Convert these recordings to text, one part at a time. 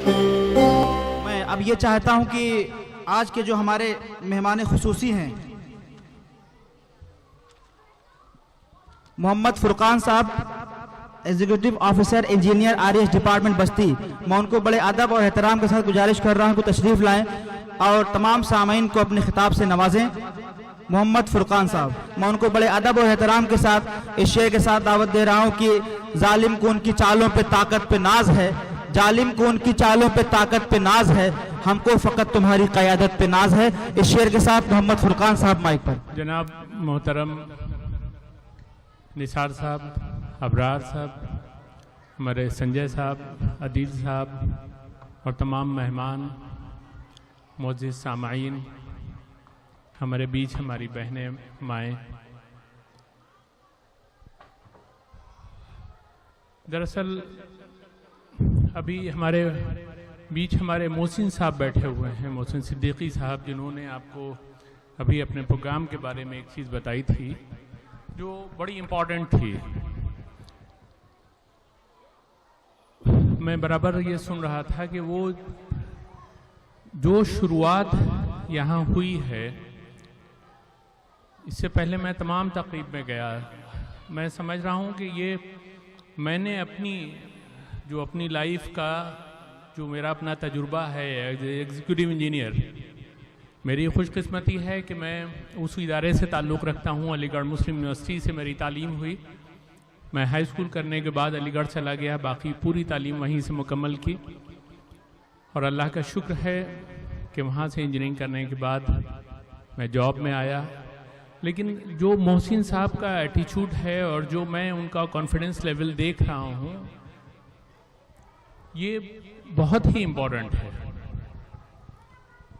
میں اب یہ چاہتا ہوں کہ آج کے جو ہمارے مہمان خصوصی ہیں محمد فرقان صاحب، executive officer engineer RAS department بستی، میں ان کو بڑے ادب اور احترام کے ساتھ گزارش کر رہا ہوں کہ تشریف لائیں اور تمام سامعین کو اپنے خطاب سے نوازیں۔ محمد فرقان صاحب، میں ان کو بڑے ادب اور احترام کے ساتھ اس شعر کے ساتھ دعوت دے رہا ہوں کہ ظالم کو ان کی چالوں پہ طاقت پہ ناز ہے، ظالم کو ان کی چالوں پہ طاقت پہ ناز ہے، ہم کو فقط تمہاری قیادت پہ ناز ہے۔ اس شعر کے ساتھ محمد فرقان صاحب مائک پر۔ جناب محترم نثار صاحب، ابرار صاحب، ہمارے سنجے صاحب، عدیل صاحب اور تمام مہمان، معزز سامعین، ہمارے بیچ ہماری بہنیں، مائیں، دراصل ابھی ہمارے بیچ ہمارے محسن صاحب بیٹھے ہوئے ہیں، محسن صدیقی صاحب، جنہوں نے آپ کو ابھی اپنے پروگرام کے بارے میں ایک چیز بتائی تھی جو بڑی امپورٹنٹ تھی۔ میں برابر یہ سن رہا تھا کہ وہ جو شروعات یہاں ہوئی ہے، اس سے پہلے میں تمام تقریب میں گیا، میں سمجھ رہا ہوں کہ یہ میں نے اپنی لائف کا جو میرا اپنا تجربہ ہے ایگزیکٹو انجینئر، میری خوش قسمتی ہے کہ میں اس ادارے سے تعلق رکھتا ہوں۔ علی گڑھ مسلم یونیورسٹی سے میری تعلیم ہوئی، میں ہائی اسکول کرنے کے بعد علی گڑھ چلا گیا، باقی پوری تعلیم وہیں سے مکمل کی، اور اللہ کا شکر ہے کہ وہاں سے انجینئرنگ کرنے کے بعد میں جاب میں آیا۔ لیکن جو محسن صاحب کا ایٹیچیوڈ ہے اور جو میں ان کا کانفیڈنس لیول دیکھ رہا ہوں، یہ بہت ہی امپورٹنٹ ہے۔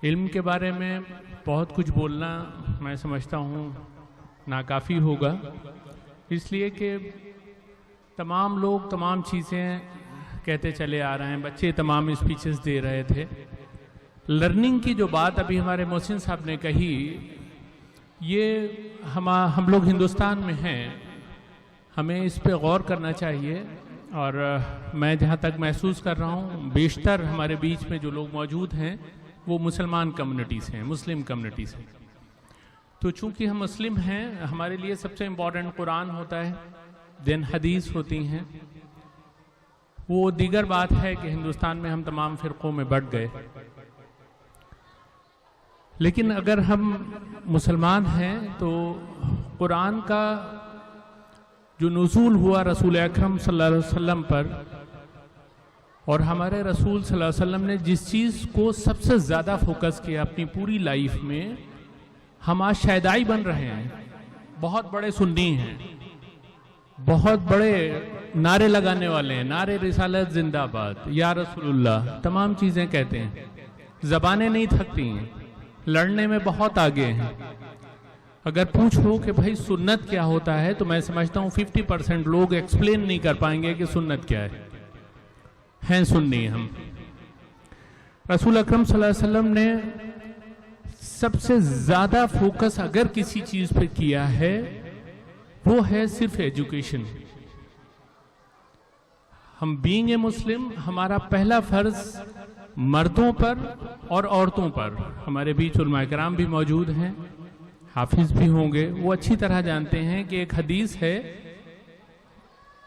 علم کے بارے میں بہت کچھ بولنا میں سمجھتا ہوں ناکافی ہوگا، اس لیے کہ تمام لوگ تمام چیزیں کہتے چلے آ رہے ہیں، بچے تمام اسپیچز دے رہے تھے۔ لرننگ کی جو بات ابھی ہمارے محسن صاحب نے کہی، یہ ہم لوگ ہندوستان میں ہیں، ہمیں اس پہ غور کرنا چاہیے، اور میں جہاں تک محسوس کر رہا ہوں بیشتر ہمارے بیچ میں جو لوگ موجود ہیں وہ مسلمان کمیونٹی سے ہیں، مسلم کمیونٹی سے۔ تو چونکہ ہم مسلم ہیں، ہمارے لیے سب سے امپورٹنٹ قرآن ہوتا ہے، دین حدیث ہوتی ہیں۔ وہ دیگر بات ہے کہ ہندوستان میں ہم تمام فرقوں میں بٹ گئے، لیکن اگر ہم مسلمان ہیں تو قرآن کا جو نزول ہوا رسول اکرم صلی اللہ علیہ وسلم پر، اور ہمارے رسول صلی اللہ علیہ وسلم نے جس چیز کو سب سے زیادہ فوکس کیا اپنی پوری لائف میں، ہم آج شہدائی بن رہے ہیں، بہت بڑے سنی ہیں، بہت بڑے نعرے لگانے والے ہیں، نعرے رسالت زندہ باد، یا رسول اللہ، تمام چیزیں کہتے ہیں، زبانیں نہیں تھکتی ہیں، لڑنے میں بہت آگے ہیں۔ اگر پوچھو کہ بھائی سنت کیا ہوتا ہے، تو میں سمجھتا ہوں 50% لوگ ایکسپلین نہیں کر پائیں گے کہ سنت کیا ہے، ہیں سنی ہم۔ رسول اکرم صلی اللہ علیہ وسلم نے سب سے زیادہ فوکس اگر کسی چیز پہ کیا ہے وہ ہے صرف ایجوکیشن۔ ہم بینگ اے مسلم، ہمارا پہلا فرض مردوں پر اور عورتوں پر، ہمارے بیچ علماء کرام بھی موجود ہیں، حافظ بھی ہوں گے، وہ اچھی طرح جانتے ہیں کہ ایک حدیث ہے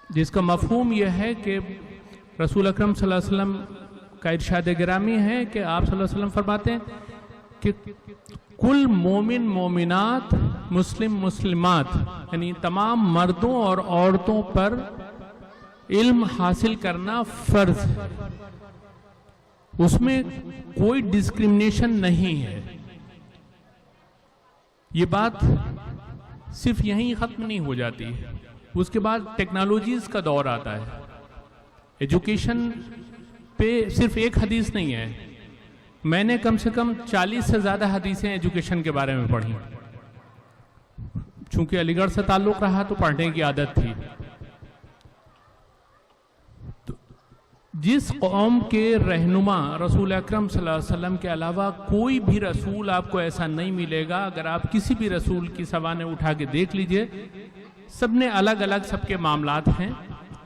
جس کا مفہوم یہ ہے کہ رسول اکرم صلی اللہ علیہ وسلم کا ارشاد گرامی ہے کہ آپ صلی اللہ علیہ وسلم فرماتے ہیں کہ کل مومن مومنات مسلم مسلمات، یعنی تمام مردوں اور عورتوں پر علم حاصل کرنا فرض ہے، اس میں کوئی ڈسکریمنیشن نہیں ہے۔ یہ بات صرف یہیں ختم نہیں ہو جاتی، اس کے بعد ٹیکنالوجیز کا دور آتا ہے۔ ایجوکیشن پہ صرف ایک حدیث نہیں ہے، میں نے کم سے کم 40 سے زیادہ حدیثیں ایجوکیشن کے بارے میں پڑھی، چونکہ علی گڑھ سے تعلق رہا تو پڑھنے کی عادت تھی۔ جس قوم کے رہنما رسول اکرم صلی اللہ علیہ وسلم کے علاوہ کوئی بھی رسول آپ کو ایسا نہیں ملے گا، اگر آپ کسی بھی رسول کی سوانح اٹھا کے دیکھ لیجئے، سب نے الگ الگ سب کے معاملات ہیں،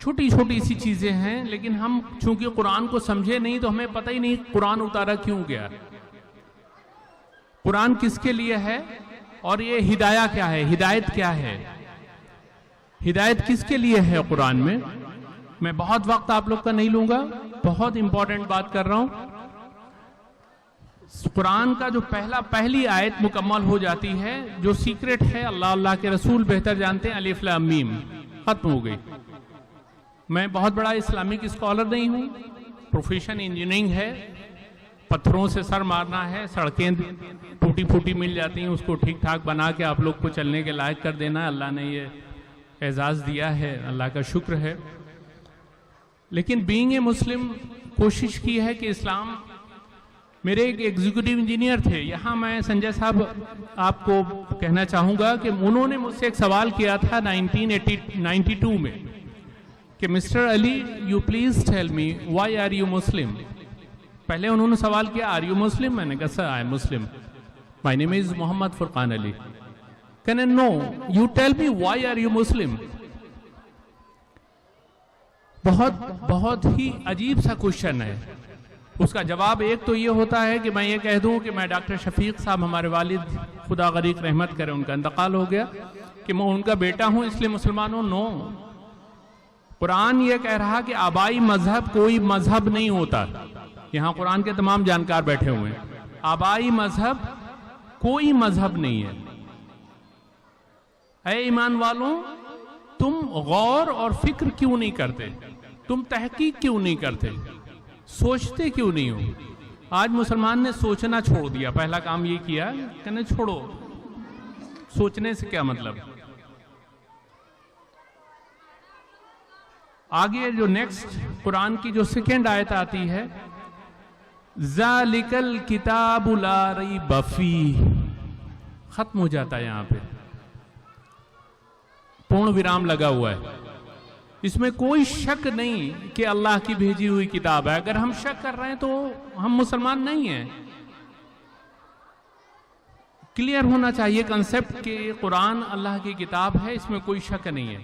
چھوٹی چھوٹی سی چیزیں ہیں، لیکن ہم چونکہ قرآن کو سمجھے نہیں تو ہمیں پتہ ہی نہیں قرآن اتارا کیوں گیا، قرآن کس کے لیے ہے، اور یہ ہدایہ کیا ہے، ہدایت کیا ہے، ہدایت کس کے لیے ہے قرآن میں۔ میں بہت وقت آپ لوگ کا نہیں لوں گا، بہت امپورٹنٹ بات کر رہا ہوں۔ قرآن کا جو پہلی آیت مکمل ہو جاتی ہے، جو سیکرٹ ہے اللہ کے رسول بہتر جانتے ہیں، الف لام میم، ختم ہو گئی۔ میں بہت بڑا اسلامک اسکالر نہیں ہوں، پروفیشن انجینئرنگ ہے، پتھروں سے سر مارنا ہے، سڑکیں ٹوٹی پھوٹی مل جاتی ہیں، اس کو ٹھیک ٹھاک بنا کے آپ لوگ کو چلنے کے لائق کر دینا، اللہ نے یہ اعزاز دیا ہے، اللہ کا شکر ہے۔ لیکن بینگ اے مسلم کوشش کی ہے کہ اسلام، میرے ایک ایگزیکٹو انجینئر تھے یہاں، میں سنجے صاحب آپ کو کہنا چاہوں گا کہ انہوں نے مجھ سے ایک سوال کیا تھا 1992 میں کہ mister Ali you please tell me why are you Muslim. پہلے انہوں نے سوال کیا آر یو مسلم، میں نے کہا سر آئی ایم مسلم، مائی نیم از محمد فرقان علی۔ کہنے no you tell me why are you Muslim. بہت ہی عجیب سا کوشچن ہے۔ اس کا جواب ایک تو یہ ہوتا ہے کہ میں یہ کہہ دوں کہ میں ڈاکٹر شفیق صاحب، ہمارے والد خدا غریق رحمت کرے، ان کا انتقال ہو گیا، کہ میں ان کا بیٹا ہوں اس لیے مسلمان ہوں۔ نو، قرآن یہ کہہ رہا کہ آبائی مذہب کوئی مذہب نہیں ہوتا۔ یہاں قرآن کے تمام جانکار بیٹھے ہوئے ہیں، آبائی مذہب کوئی مذہب نہیں ہے۔ اے ایمان والوں، تم غور اور فکر کیوں نہیں کرتے؟ تم تحقیق کیوں نہیں کرتے؟ سوچتے کیوں نہیں ہو؟ آج مسلمان نے سوچنا چھوڑ دیا، پہلا کام یہ کیا کہ چھوڑو، سوچنے سے کیا مطلب۔ آگے جو نیکسٹ قرآن کی جو سیکنڈ آیت آتی ہے، ذَلِكَ الْكِتَابُ لَا رَيْبَ فِيهِ، ختم ہو جاتا ہے، یہاں پہ پورن ویرام لگا ہوا ہے۔ اس میں کوئی شک نہیں کہ اللہ کی بھیجی ہوئی کتاب ہے۔ اگر ہم شک کر رہے ہیں تو ہم مسلمان نہیں ہیں۔ کلیئر ہونا چاہیے کنسپٹ کہ قرآن اللہ کی کتاب ہے، اس میں کوئی شک نہیں ہے۔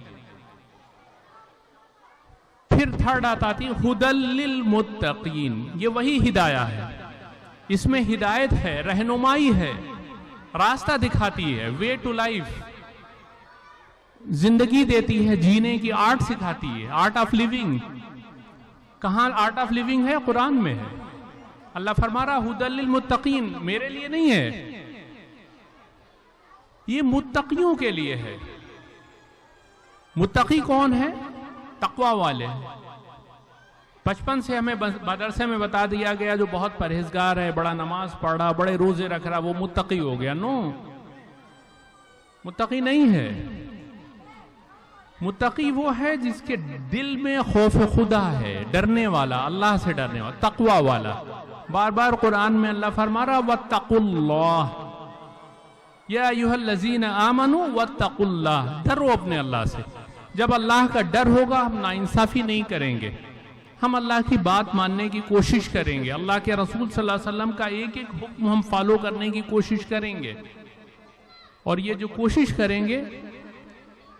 پھر تھرڈ آتی ہے ہدی للمتقین، یہ وہی ہدایہ ہے، اس میں ہدایت ہے، رہنمائی ہے، راستہ دکھاتی ہے، وے ٹو لائف، زندگی دیتی ہے، جینے کی آرٹ سکھاتی ہے، آرٹ آف لیونگ۔ کہاں آرٹ آف لیونگ ہے؟ قرآن میں ہے۔ اللہ فرما رہا ہدی للمتقین، میرے لیے نہیں ہے، یہ متقیوں کے لیے ہے۔ متقی کون ہے؟ تقوی والے۔ بچپن سے ہمیں مدرسے میں بتا دیا گیا جو بہت پرہیزگار ہے، بڑا نماز پڑھ رہا، بڑے روزے رکھ رہا، وہ متقی ہو گیا۔ نو، متقی نہیں ہے۔ متقی وہ ہے جس کے دل میں خوف خدا ہے، ڈرنے والا، اللہ سے ڈرنے والا، تقوی والا۔ بار بار قرآن میں اللہ فرما رہا وَاتَّقُوا اللَّهَ یا ایھا الذین آمنوا واتقوا اللہ، ڈرو اپنے اللہ سے۔ جب اللہ کا ڈر ہوگا ہم ناانصافی نہیں کریں گے، ہم اللہ کی بات ماننے کی کوشش کریں گے، اللہ کے رسول صلی اللہ علیہ وسلم کا ایک ایک حکم ہم فالو کرنے کی کوشش کریں گے، اور یہ جو کوشش کریں گے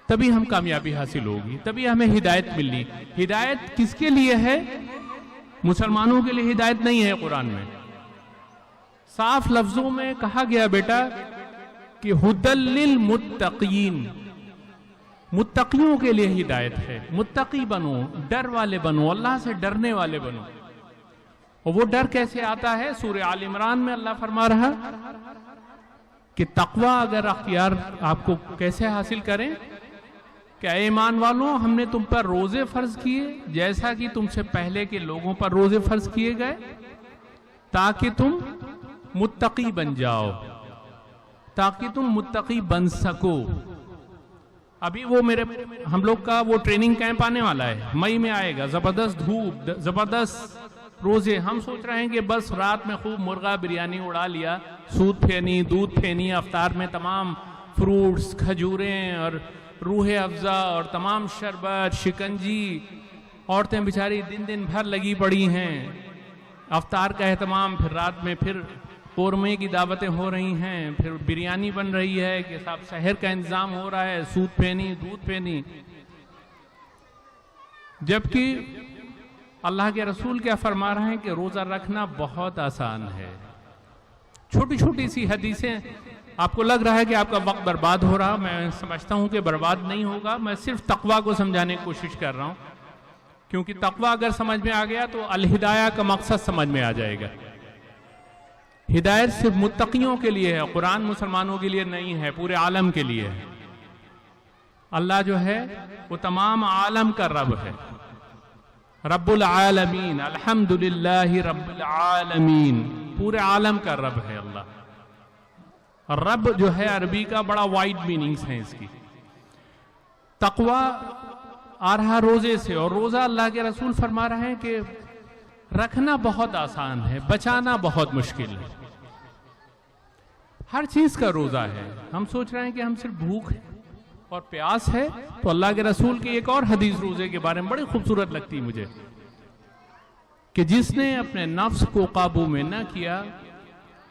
تبھی ہم کامیابی حاصل ہوگی، تبھی ہمیں ہدایت ملی۔ ہدایت کس کے لیے ہے؟ مسلمانوں کے لیے ہدایت نہیں ہے۔ قرآن میں صاف لفظوں میں کہا گیا بیٹا کہ ہدی للمتقین، متقیوں کے لیے ہدایت ہے۔ متقی بنو، ڈر والے بنو، اللہ سے ڈرنے والے بنو۔ اور وہ ڈر کیسے آتا ہے؟ سورہ آل عمران میں اللہ فرما رہا کہ تقوی اگر اختیار آپ کو کیسے حاصل کریں کہ اے ایمان والوں، ہم نے تم پر روزے فرض کیے جیسا کہ تم سے پہلے کے لوگوں پر روزے فرض کیے گئے، تاکہ تم متقی بن جاؤ، تاکہ تم متقی بن سکو۔ ابھی وہ ہم لوگ کا وہ ٹریننگ کیمپ آنے والا ہے، مئی میں آئے گا، زبردست دھوپ، زبردست روزے۔ ہم سوچ رہے ہیں کہ بس رات میں خوب مرغا بریانی اڑا لیا، سود پھینی، دودھ پھینی، افطار میں تمام فروٹس، کھجوریں اور روح افزا اور تمام شربت، شکنجی۔ عورتیں بیچاری دن بھر لگی پڑی ہیں، افطار کا اہتمام، پھر رات میں پھر قورمے کی دعوتیں ہو رہی ہیں، پھر بریانی بن رہی ہے کہ صاحب سحر کا انتظام ہو رہا ہے، سود پھینی، دودھ پھینی۔ جبکہ اللہ کے رسول کیا فرما رہے ہیں کہ روزہ رکھنا بہت آسان ہے. چھوٹی چھوٹی سی حدیثیں. آپ کو لگ رہا ہے کہ آپ کا وقت برباد ہو رہا، میں سمجھتا ہوں کہ برباد نہیں ہوگا. میں صرف تقویٰ کو سمجھانے کی کوشش کر رہا ہوں، کیونکہ تقویٰ اگر سمجھ میں آ گیا تو الہدایہ کا مقصد سمجھ میں آ جائے گا. ہدایت صرف متقیوں کے لیے ہے، قرآن مسلمانوں کے لیے نہیں ہے، پورے عالم کے لیے ہے. اللہ جو ہے وہ تمام عالم کا رب ہے، رب العالمین، الحمدللہ رب العالمین، پورے عالم کا رب ہے اللہ. رب جو ہے عربی کا بڑا وائڈ میننگز ہیں اس کی. تقویٰ آ رہا روزے سے، اور روزہ اللہ کے رسول فرما رہے ہیں کہ رکھنا بہت آسان ہے، بچانا بہت مشکل ہے. ہر چیز کا روزہ ہے. ہم سوچ رہے ہیں کہ ہم صرف بھوک اور پیاس ہے، تو اللہ کے رسول کی ایک اور حدیث روزے کے بارے میں بڑی خوبصورت لگتی مجھے، کہ جس نے اپنے نفس کو قابو میں نہ کیا،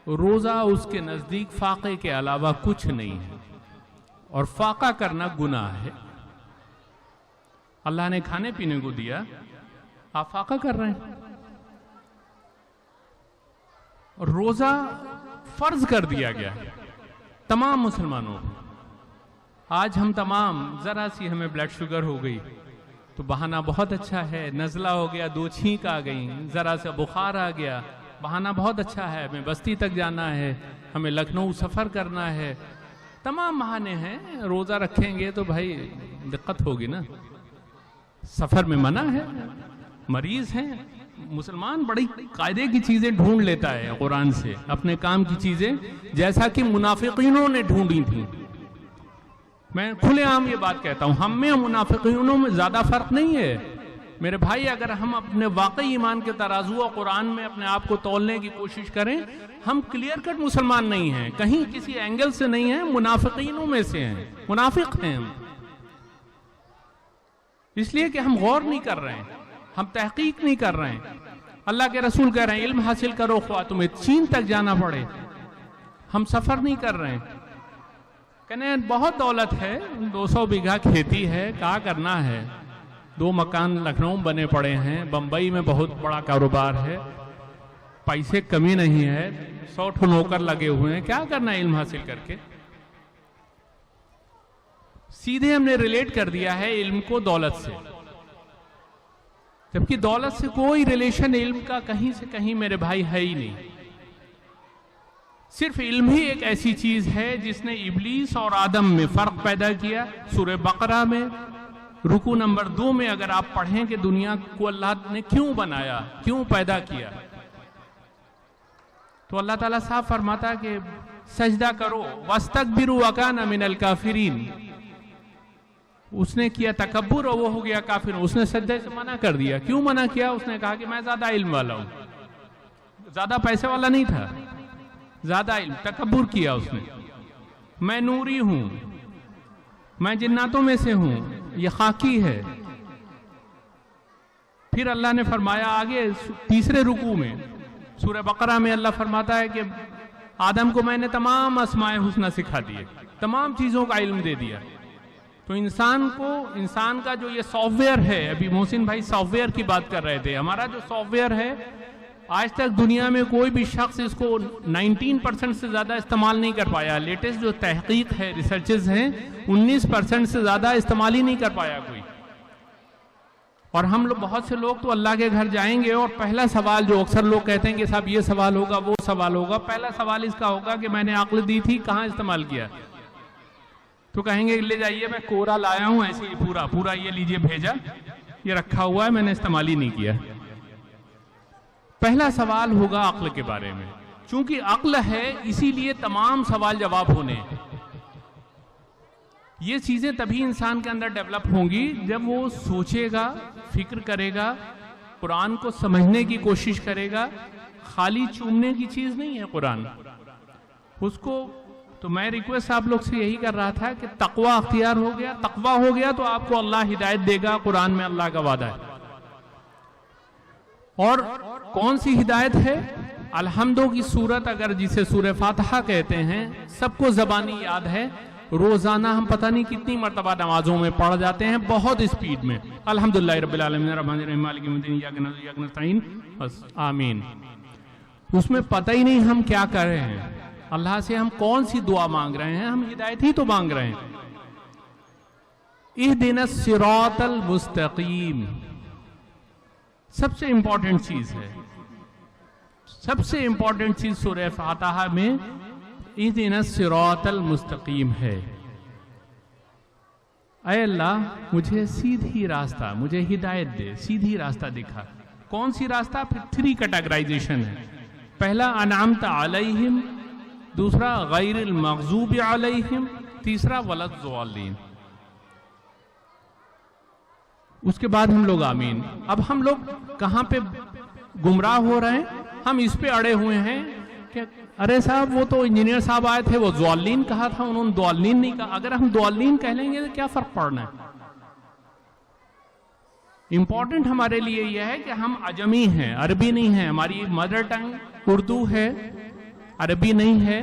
روزہ اس کے نزدیک فاقے کے علاوہ کچھ نہیں ہے، اور فاقہ کرنا گناہ ہے. اللہ نے کھانے پینے کو دیا، آپ فاقہ کر رہے ہیں. روزہ فرض کر دیا گیا تمام مسلمانوں کو. آج ہم تمام ذرا سی ہمیں بلڈ شوگر ہو گئی تو بہانہ بہت اچھا ہے، نزلہ ہو گیا، 2 چھینک آ گئیں، ذرا سے بخار آ گیا، بہانہ بہت اچھا ہے، ہمیں بستی تک جانا ہے، ہمیں لکھنؤ سفر کرنا ہے. تمام بہانے ہیں. روزہ رکھیں گے تو بھائی دقت ہوگی نا. سفر میں منع ہے، مریض ہیں. مسلمان بڑی قاعدے کی چیزیں ڈھونڈ لیتا ہے قرآن سے، اپنے کام کی چیزیں، جیسا کہ منافقینوں نے ڈھونڈی تھیں. میں کھلے عام یہ بات کہتا ہوں، ہم میں منافقینوں میں زیادہ فرق نہیں ہے میرے بھائی. اگر ہم اپنے واقعی ایمان کے ترازو اور قرآن میں اپنے آپ کو تولنے کی کوشش کریں، ہم کلیئر کٹ مسلمان نہیں ہیں، کہیں کسی اینگل سے نہیں ہیں، منافقینوں میں سے ہیں، منافق ہیں ہم. اس لیے کہ ہم غور نہیں کر رہے ہیں، ہم تحقیق نہیں کر رہے ہیں. اللہ کے رسول کہہ رہے ہیں علم حاصل کرو خواہ تمہیں چین تک جانا پڑے. ہم سفر نہیں کر رہے ہیں. کہنے بہت دولت ہے، 200 بیگھہ کھیتی ہے، کیا کرنا ہے، 2 مکان لکھنؤ بنے پڑے ہیں، بمبئی میں بہت بڑا کاروبار ہے، پیسے کمی نہیں ہے، 100 نوکر لگے ہوئے ہیں، کیا کرنا ہے علم حاصل کر کے. سیدھے ہم نے ریلیٹ کر دیا ہے علم کو دولت سے، جبکہ دولت سے کوئی ریلیشن علم کا کہیں سے کہیں میرے بھائی ہے ہی نہیں. صرف علم ہی ایک ایسی چیز ہے جس نے ابلیس اور آدم میں فرق پیدا کیا. سورہ بقرہ میں رکوع نمبر 2 میں اگر آپ پڑھیں کہ دنیا کو اللہ نے کیوں بنایا، کیوں پیدا کیا، تو اللہ تعالیٰ صاحب فرماتا ہے کہ سجدہ کرو، وَاسْتَكْبِرُوا وَكَانَ مِنَ الْكَافِرِينَ. اس نے کیا تکبر اور وہ ہو گیا کافر. اس نے سجدے سے منع کر دیا. کیوں منع کیا؟ اس نے کہا کہ میں زیادہ علم والا ہوں. زیادہ پیسے والا نہیں تھا، زیادہ علم. تکبر کیا اس نے. میں نوری ہوں، میں جناتوں میں سے ہوں، یہ خاکی ہے. پھر اللہ نے فرمایا آگے 3 رکوع میں سورہ بقرہ میں اللہ فرماتا ہے کہ آدم کو میں نے تمام اسماء حسنہ سکھا دیے، تمام چیزوں کا علم دے دیا. تو انسان کا جو یہ سافٹ ویئر ہے، ابھی محسن بھائی سافٹ ویئر کی بات کر رہے تھے، ہمارا جو سافٹ ویئر ہے آج تک دنیا میں کوئی بھی شخص اس کو 19% سے زیادہ استعمال نہیں کر پایا. لیٹسٹ جو تحقیق ہے، ریسرچز ہیں، 19% سے زیادہ استعمال ہی نہیں کر پایا کوئی. اور ہم لوگ بہت سے لوگ تو اللہ کے گھر جائیں گے اور پہلا سوال جو اکثر لوگ کہتے ہیں کہ صاحب یہ سوال ہوگا، وہ سوال ہوگا، پہلا سوال اس کا ہوگا کہ میں نے عقل دی تھی، کہاں استعمال کیا؟ تو کہیں گے لے جائیے میں کورا لایا ہوں، ایسے ہی پورا یہ لیجئے بھیجا، یہ رکھا ہوا ہے، میں نے استعمال ہی نہیں کیا. پہلا سوال ہوگا عقل کے بارے میں. چونکہ عقل ہے اسی لیے تمام سوال جواب ہونے ہیں. یہ چیزیں تبھی انسان کے اندر ڈیولپ ہوں گی جب وہ سوچے گا، فکر کرے گا، قرآن کو سمجھنے کی کوشش کرے گا. خالی چومنے کی چیز نہیں ہے قرآن. اس کو تو میں ریکویسٹ آپ لوگ سے یہی کر رہا تھا کہ تقوی اختیار ہو گیا، تقوی ہو گیا تو آپ کو اللہ ہدایت دے گا. قرآن میں اللہ کا وعدہ ہے. اور کون سی ہدایت ہے؟ الحمدوں کی صورت، اگر جسے سورہ فاتحہ کہتے ہیں، سب کو زبانی یاد ہے. روزانہ ہم پتہ نہیں کتنی مرتبہ نمازوں میں پڑھ جاتے ہیں بہت اسپیڈ میں. الحمدللہ رب العالمین الرحمن الرحیم مالک یوم الدین ایاک نعبد و ایاک نستعین بس آمین. اس میں پتہ ہی نہیں ہم کیا کر رہے ہیں. اللہ سے ہم کون سی دعا مانگ رہے ہیں؟ ہم ہدایت ہی تو مانگ رہے ہیں. اہدنا الصراط المستقیم سب سے امپورٹنٹ چیز ہے. سب سے امپورٹنٹ چیز سورہ فاتحہ میں اہدنا الصراط المستقیم ہے. اے اللہ مجھے سیدھی راستہ، مجھے ہدایت دے، سیدھی راستہ دکھا. کون سی راستہ؟ پھر 3 کیٹیگرائزیشن ہے. پہلا انعمت علیہم، دوسرا غیر المغضوب علیہم، تیسرا ولا الضالین. اس کے بعد ہم لوگ آمین. اب ہم لوگ کہاں پہ گمراہ ہو رہے ہیں؟ ہم اس پہ اڑے ہوئے ہیں کہ ارے صاحب وہ تو انجینئر صاحب آئے تھے، وہ ضالین کہا تھا، انہوں نے ضالین نہیں کہا. اگر ہم ضالین کہہ لیں گے تو کیا فرق پڑنا ہے؟ امپورٹنٹ ہمارے لیے یہ ہے کہ ہم عجمی ہیں، عربی نہیں ہیں. ہماری مدر ٹنگ اردو ہے، عربی نہیں ہے.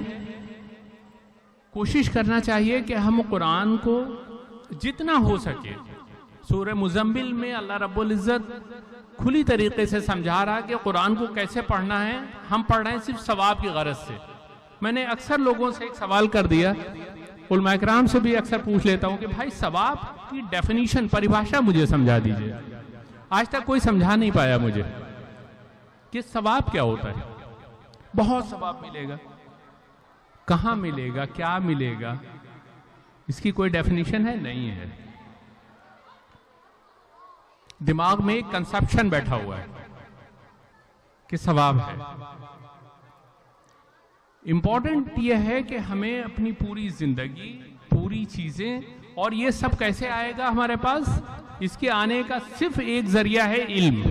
کوشش کرنا چاہیے کہ ہم قرآن کو جتنا ہو سکے. سورہ مزمل میں اللہ رب العزت کھلی طریقے سے سمجھا رہا کہ قرآن کو کیسے پڑھنا ہے. ہم پڑھ رہے ہیں صرف ثواب کی غرض سے. میں نے اکثر لوگوں سے ایک سوال کر دیا، علماء کرام سے بھی اکثر پوچھ لیتا ہوں کہ بھائی ثواب کی ڈیفینیشن، پریبھاشا مجھے سمجھا دیجئے. آج تک کوئی سمجھا نہیں پایا مجھے کہ ثواب کیا ہوتا ہے. بہت ثواب ملے گا، کہاں ملے گا، کیا ملے گا، اس کی کوئی ڈیفینیشن ہے؟ نہیں ہے. دماغ میں ایک کنسپشن بیٹھا ہوا ہے کہ ثواب ہے. امپورٹنٹ یہ ہے کہ ہمیں اپنی پوری زندگی، پوری چیزیں، اور یہ سب کیسے آئے گا ہمارے پاس؟ اس کے آنے کا صرف ایک ذریعہ ہے علم،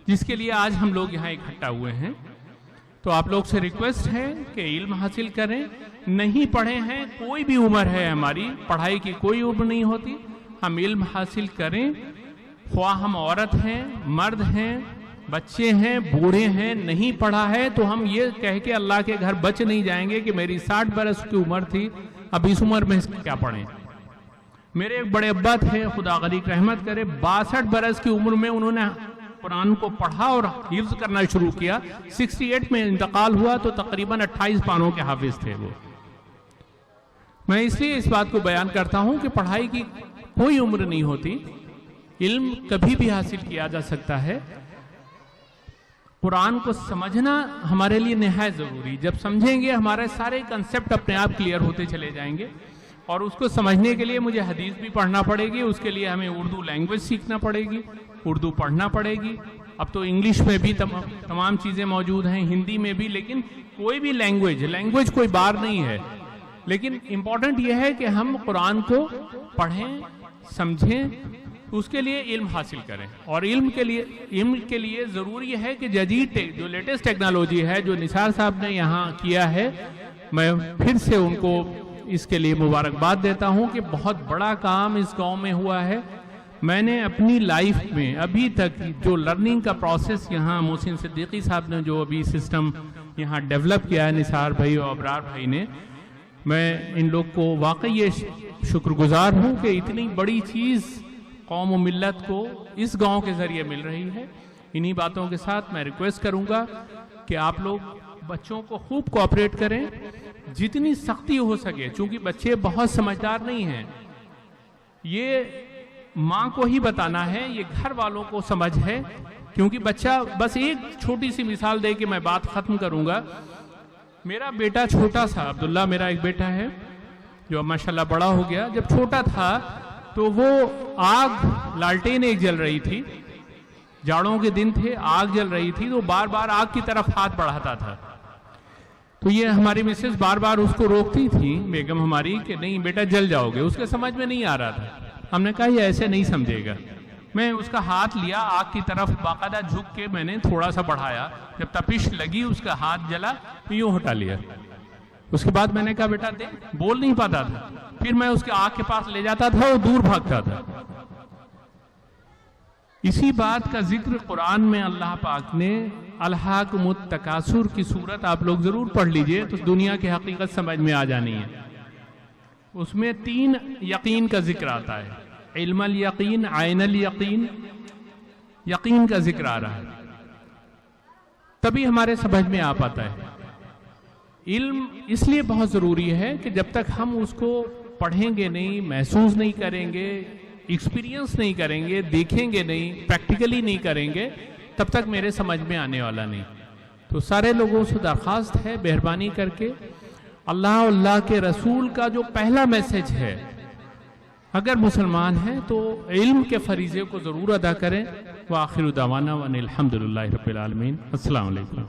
جس کے لیے آج ہم لوگ یہاں اکٹھا ہوئے ہیں. تو آپ لوگ سے ریکویسٹ ہے کہ علم حاصل کریں. نہیں پڑھے ہیں، کوئی بھی عمر ہے ہماری، پڑھائی کی کوئی عمر نہیں ہوتی. ہم علم حاصل کریں، خواہ ہم عورت ہیں، مرد ہیں، بچے ہیں، بوڑھے ہیں. نہیں پڑھا ہے تو ہم یہ کہہ کے اللہ کے گھر بچ نہیں جائیں گے کہ میری 60 برس کی عمر تھی، اب اس عمر میں کیا پڑھیں. میرے ایک بڑے ابا تھے، خدا غریق رحمت کرے، 62 برس کی عمر میں انہوں نے قرآن کو پڑھا اور حفظ کرنا شروع کیا. 68 میں انتقال ہوا تو تقریباً 28 پانوں کے حافظ تھے وہ. میں اس لیے اس بات کو بیان کرتا ہوں کہ پڑھائی کی کوئی عمر نہیں ہوتی. علم کبھی بھی حاصل کیا جا سکتا ہے. قرآن کو سمجھنا ہمارے لیے نہایت ضروری. جب سمجھیں گے ہمارے سارے کنسپٹ اپنے آپ کلیئر ہوتے چلے جائیں گے. اور اس کو سمجھنے کے لیے مجھے حدیث بھی پڑھنا پڑے گی. اس کے لیے ہمیں اردو لینگویج سیکھنا پڑے گی، اردو پڑھنا پڑے گی. اب تو انگلش میں بھی تمام چیزیں موجود ہیں، ہندی میں بھی. لیکن کوئی بھی لینگویج کوئی بار نہیں ہے. لیکن امپورٹنٹ یہ ہے کہ ہم قرآن کو پڑھیں، سمجھیں، اس کے لیے علم حاصل کریں. اور علم کے لیے ضروری ہے کہ جدید جو لیٹسٹ ٹیکنالوجی ہے، جو نثار صاحب نے یہاں کیا ہے، میں پھر سے ان کو اس کے لیے مبارکباد دیتا ہوں کہ بہت بڑا کام اس گاؤں میں ہوا ہے. میں نے اپنی لائف میں ابھی تک جو لرننگ کا پروسیس یہاں محسن صدیقی صاحب نے جو ابھی سسٹم یہاں ڈیولپ کیا ہے، نثار بھائی اور ابرار بھائی نے، میں ان لوگ کو واقعی یہ شکر گزار ہوں کہ اتنی بڑی چیز قوم و ملت کو اس گاؤں کے ذریعے مل رہی ہے. انہی باتوں کے ساتھ میں ریکویسٹ کروں گا کہ آپ لوگ بچوں کو خوب کوآپریٹ کریں، جتنی سختی ہو سکے. چونکہ بچے بہت سمجھدار نہیں ہیں، یہ ماں کو ہی بتانا ہے، یہ گھر والوں کو سمجھ ہے. کیونکہ بچہ، بس ایک چھوٹی سی مثال دے کے میں بات ختم کروں گا. میرا بیٹا چھوٹا سا، عبداللہ میرا ایک بیٹا ہے جو اب ماشاءاللہ بڑا ہو گیا. جب چھوٹا تھا تو وہ آگ، لالٹین ایک جل رہی تھی، جاڑوں کے دن تھے، آگ جل رہی تھی، تو بار بار آگ کی طرف ہاتھ بڑھاتا تھا. تو یہ ہماری مسز بار بار اس کو روکتی تھی، بیگم ہماری، کہ نہیں بیٹا جل جاؤ گے. اس کے سمجھ میں نہیں آ رہا تھا. ہم نے کہا یہ ایسے نہیں سمجھے گا. میں اس کا ہاتھ لیا، آگ کی طرف باقاعدہ جھک کے میں نے تھوڑا سا بڑھایا. جب تپش لگی، اس کا ہاتھ جلا، تو یوں ہٹا لیا. اس کے بعد میں نے کہا بیٹا دے. بول نہیں پاتا تھا. پھر میں اس کے آگ کے پاس لے جاتا تھا، وہ دور بھاگتا تھا. اسی بات کا ذکر قرآن میں اللہ پاک نے الہاکم التکاثر کی صورت آپ لوگ ضرور پڑھ لیجئے تو دنیا کی حقیقت سمجھ میں آ جانی ہے. اس میں 3 یقین کا ذکر آتا ہے، علم الیقین، عین الیقین، یقین کا ذکر آ رہا ہے، تبھی ہمارے سمجھ میں آ پاتا ہے۔ علم اس لیے بہت ضروری ہے کہ جب تک ہم اس کو پڑھیں گے نہیں، محسوس نہیں کریں گے، ایکسپیرینس نہیں کریں گے، دیکھیں گے نہیں، پریکٹیکلی نہیں کریں گے، تب تک میرے سمجھ میں آنے والا نہیں۔ تو سارے لوگوں سے درخواست ہے مہربانی کر کے اللہ اور اللہ کے رسول کا جو پہلا میسج ہے، اگر مسلمان ہیں تو علم کے فریضے کو ضرور ادا کریں۔ وآخر دعوانا وان الحمدللہ رب العالمین۔ السلام علیکم۔